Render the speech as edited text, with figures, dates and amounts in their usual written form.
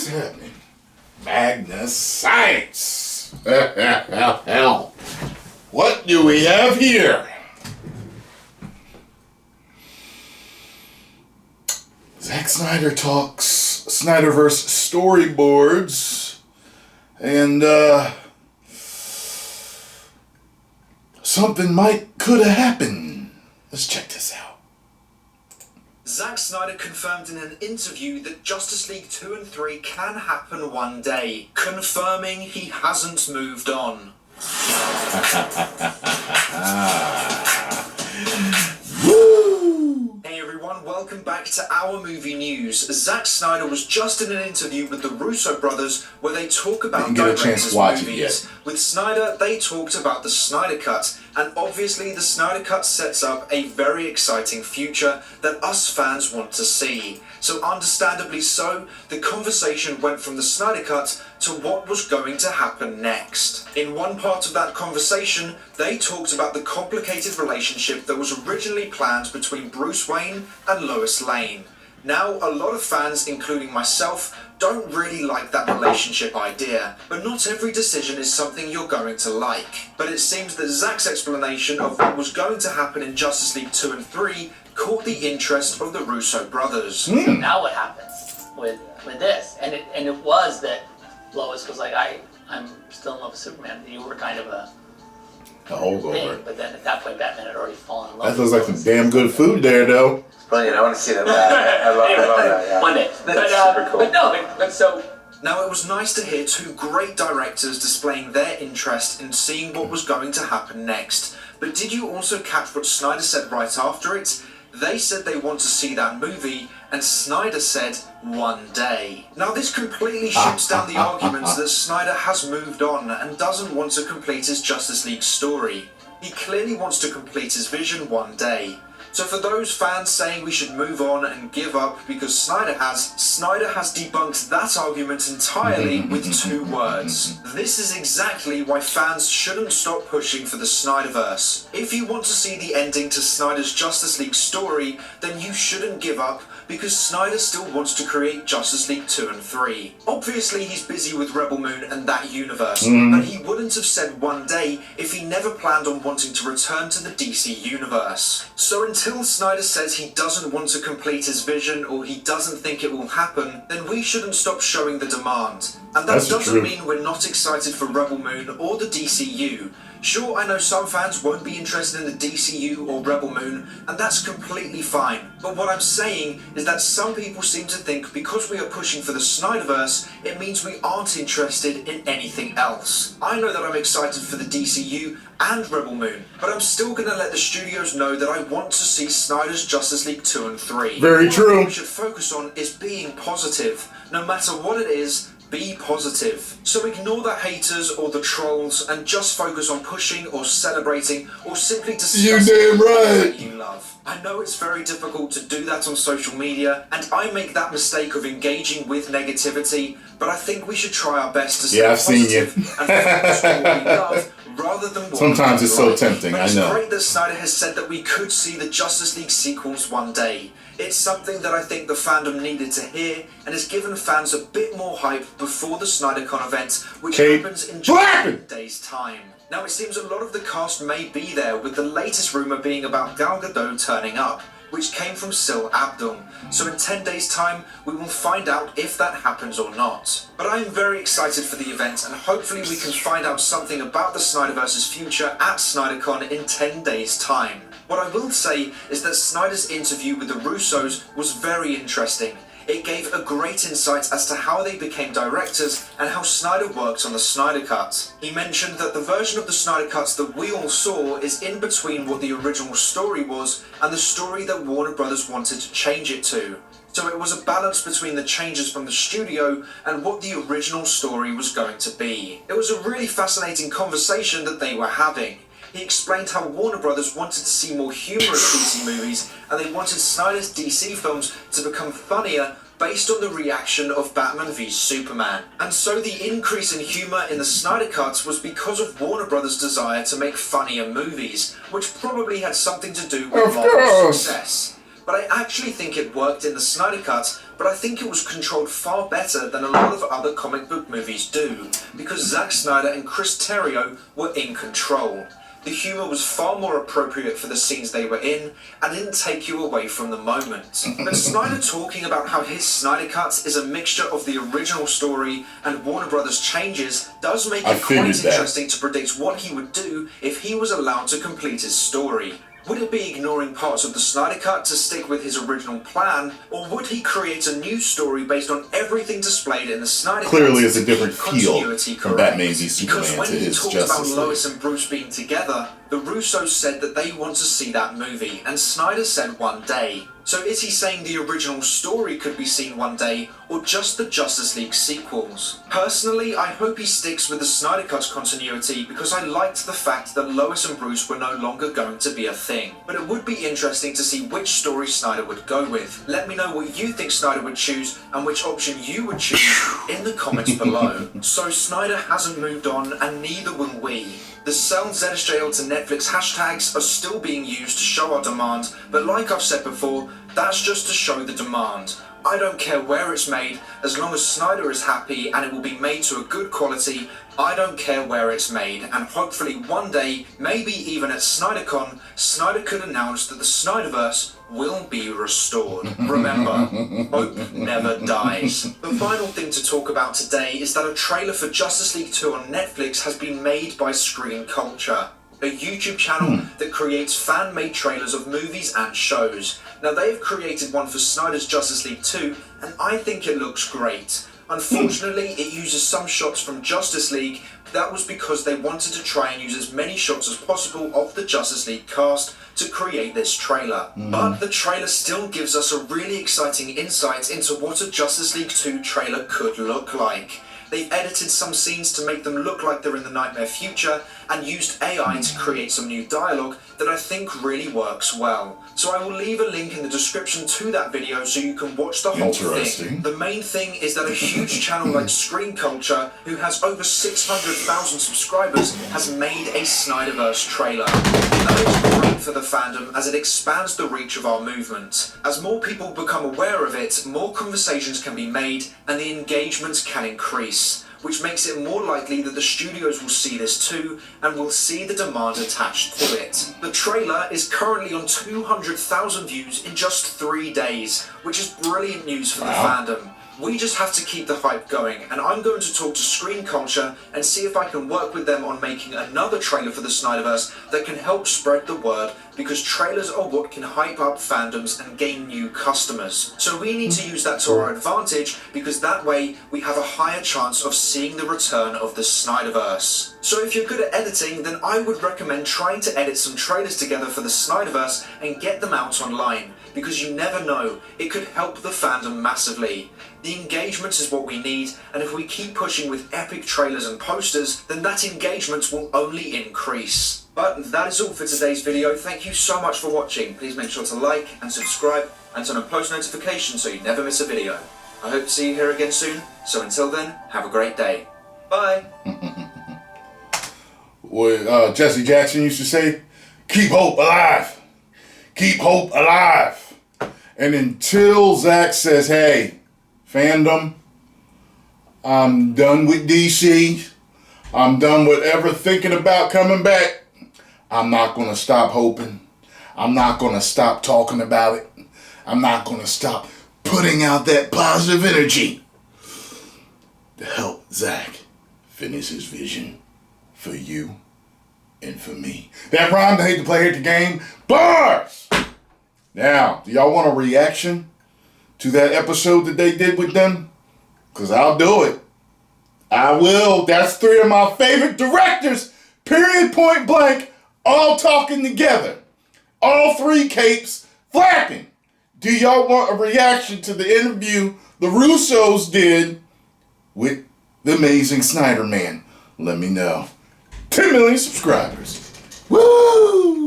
is happening? Magnus Science! Hell. What do we have here? Zack Snyder talks Snyderverse storyboards, and something could have happened. Let's check this out. Zack Snyder confirmed in an interview that Justice League 2 and 3 can happen one day, confirming he hasn't moved on. Hey everyone, welcome back to our movie news. Zack Snyder was just in an interview with the Russo brothers where they talk about directors' movies. With Snyder, they talked about the Snyder Cut, and obviously the Snyder Cut sets up a very exciting future that us fans want to see. So understandably so, the conversation went from the Snyder Cut to what was going to happen next. In one part of that conversation, they talked about the complicated relationship that was originally planned between Bruce Wayne and Lois Lane. Now, a lot of fans, including myself, don't really like that relationship idea, but not every decision is something you're going to like. But it seems that Zack's explanation of what was going to happen in Justice League 2 and 3 caught the interest of the Russo brothers. Now what happens with this? And it was that Lois was like, I'm still in love with Superman. You were kind of a holdover. But then at that point, Batman had already fallen in love. That looks like some damn good food there, though. Brilliant. I want to see that. I love that. Yeah. One day. That's super cool. But so. Now, it was nice to hear two great directors displaying their interest in seeing what was going to happen next. But did you also catch what Snyder said right after it? They said they want to see that movie, and Snyder said, one day. Now, this completely shoots down the arguments that Snyder has moved on and doesn't want to complete his Justice League story. He clearly wants to complete his vision one day. So for those fans saying we should move on and give up because Snyder has debunked that argument entirely with two words. This is exactly why fans shouldn't stop pushing for the Snyderverse. If you want to see the ending to Snyder's Justice League story, then you shouldn't give up, because Snyder still wants to create Justice League 2 and 3. Obviously he's busy with Rebel Moon and that universe, but he wouldn't have said one day if he never planned on wanting to return to the DC universe. So until Snyder says he doesn't want to complete his vision or he doesn't think it will happen, then we shouldn't stop showing the demand. And that doesn't mean we're not excited for Rebel Moon or the DCU. Sure, I know some fans won't be interested in the DCU or Rebel Moon, and that's completely fine. But what I'm saying is that some people seem to think because we are pushing for the Snyderverse, it means we aren't interested in anything else. I know that I'm excited for the DCU and Rebel Moon, but I'm still going to let the studios know that I want to see Snyder's Justice League 2 and 3. Very true. What we should focus on is being positive. No matter what it is, be positive. So ignore the haters or the trolls and just focus on pushing or celebrating or simply discussing what you love. I know it's very difficult to do that on social media, and I make that mistake of engaging with negativity, but I think we should try our best to stay positive and focus on what we love rather than what sometimes it's so tempting, I know. It's great that Snyder has said that we could see the Justice League sequels one day. It's something that I think the fandom needed to hear, and has given fans a bit more hype before the SnyderCon event, which happens in just 10 days' time. Now, it seems a lot of the cast may be there, with the latest rumour being about Gal Gadot turning up, which came from Sil Abdul. So in 10 days' time, we will find out if that happens or not. But I am very excited for the event, and hopefully we can find out something about the Snyderverse's future at SnyderCon in 10 days' time. What I will say is that Snyder's interview with the Russos was very interesting. It gave a great insight as to how they became directors and how Snyder worked on the Snyder Cut. He mentioned that the version of the Snyder Cuts that we all saw is in between what the original story was and the story that Warner Brothers wanted to change it to. So it was a balance between the changes from the studio and what the original story was going to be. It was a really fascinating conversation that they were having. He explained how Warner Brothers wanted to see more humorous DC movies, and they wanted Snyder's DC films to become funnier based on the reaction of Batman v Superman. And so the increase in humour in the Snyder Cut was because of Warner Brothers' desire to make funnier movies, which probably had something to do with Marvel's success. but I actually think it worked in the Snyder Cut, but I think it was controlled far better than a lot of other comic book movies do, because Zack Snyder and Chris Terrio were in control. The humour was far more appropriate for the scenes they were in, and didn't take you away from the moment. But Snyder talking about how his Snyder Cut is a mixture of the original story and Warner Brothers changes does make it quite interesting to predict what he would do if he was allowed to complete his story. Would it be ignoring parts of the Snyder Cut to stick with his original plan, or would he create a new story based on everything displayed in the Snyder Cut? Clearly, it's a different feel from Batman v Superman because when to he his talked Justice about League. Lois and Bruce being together, the Russos said that they want to see that movie, and Snyder said one day. So is he saying the original story could be seen one day, or just the Justice League sequels? Personally, I hope he sticks with the Snyder Cut continuity because I liked the fact that Lois and Bruce were no longer going to be a thing. But it would be interesting to see which story Snyder would go with. Let me know what you think Snyder would choose and which option you would choose in the comments below. So Snyder hasn't moved on, and neither will we. The sell ZSJL to Netflix hashtags are still being used to show our demand, but like I've said before, that's just to show the demand. I don't care where it's made, as long as Snyder is happy and it will be made to a good quality. I don't care where it's made, and hopefully one day, maybe even at SnyderCon, Snyder could announce that the Snyderverse will be restored. Remember, hope never dies. The final thing to talk about today is that a trailer for Justice League 2 on Netflix has been made by Screen Culture, a YouTube channel that creates fan-made trailers of movies and shows. Now, they've created one for Snyder's Justice League 2, and I think it looks great. Unfortunately, it uses some shots from Justice League. That was because they wanted to try and use as many shots as possible of the Justice League cast to create this trailer. But the trailer still gives us a really exciting insight into what a Justice League 2 trailer could look like. They've edited some scenes to make them look like they're in the nightmare future, and used AI to create some new dialogue that I think really works well. So I will leave a link in the description to that video so you can watch the whole thing. The main thing is that a huge channel like Screen Culture, who has over 600,000 subscribers, has made a Snyderverse trailer. That is great for the fandom as it expands the reach of our movement. As more people become aware of it, more conversations can be made and the engagements can increase, which makes it more likely that the studios will see this too and will see the demand attached to it. The trailer is currently on 200,000 views in just 3 days, which is brilliant news for the fandom. We just have to keep the hype going, and I'm going to talk to Screen Culture and see if I can work with them on making another trailer for the Snyderverse that can help spread the word, because trailers are what can hype up fandoms and gain new customers. So we need to use that to our advantage, because that way we have a higher chance of seeing the return of the Snyderverse. So if you're good at editing, then I would recommend trying to edit some trailers together for the Snyderverse and get them out online, because you never know, it could help the fandom massively. The engagement is what we need, and if we keep pushing with epic trailers and posters, then that engagement will only increase. But that is all for today's video. Thank you so much for watching. Please make sure to like and subscribe and turn on post notifications so you never miss a video. I hope to see you here again soon, so until then, have a great day. Bye! Well, Jesse Jackson used to say, keep hope alive. Keep hope alive. And until Zack says, hey, fandom, I'm done with DC. I'm done with ever thinking about coming back. I'm not going to stop hoping. I'm not going to stop talking about it. I'm not going to stop putting out that positive energy to help Zack finish his vision for you and for me. That rhymed. I hate to play hate the game. Bars! Now, do y'all want a reaction to that episode that they did with them? Because I'll do it. I will. That's 3 of my favorite directors, period, point blank, all talking together. All 3 capes flapping. Do y'all want a reaction to the interview the Russos did with the amazing Snyder Man? Let me know. 10 million subscribers. Woo!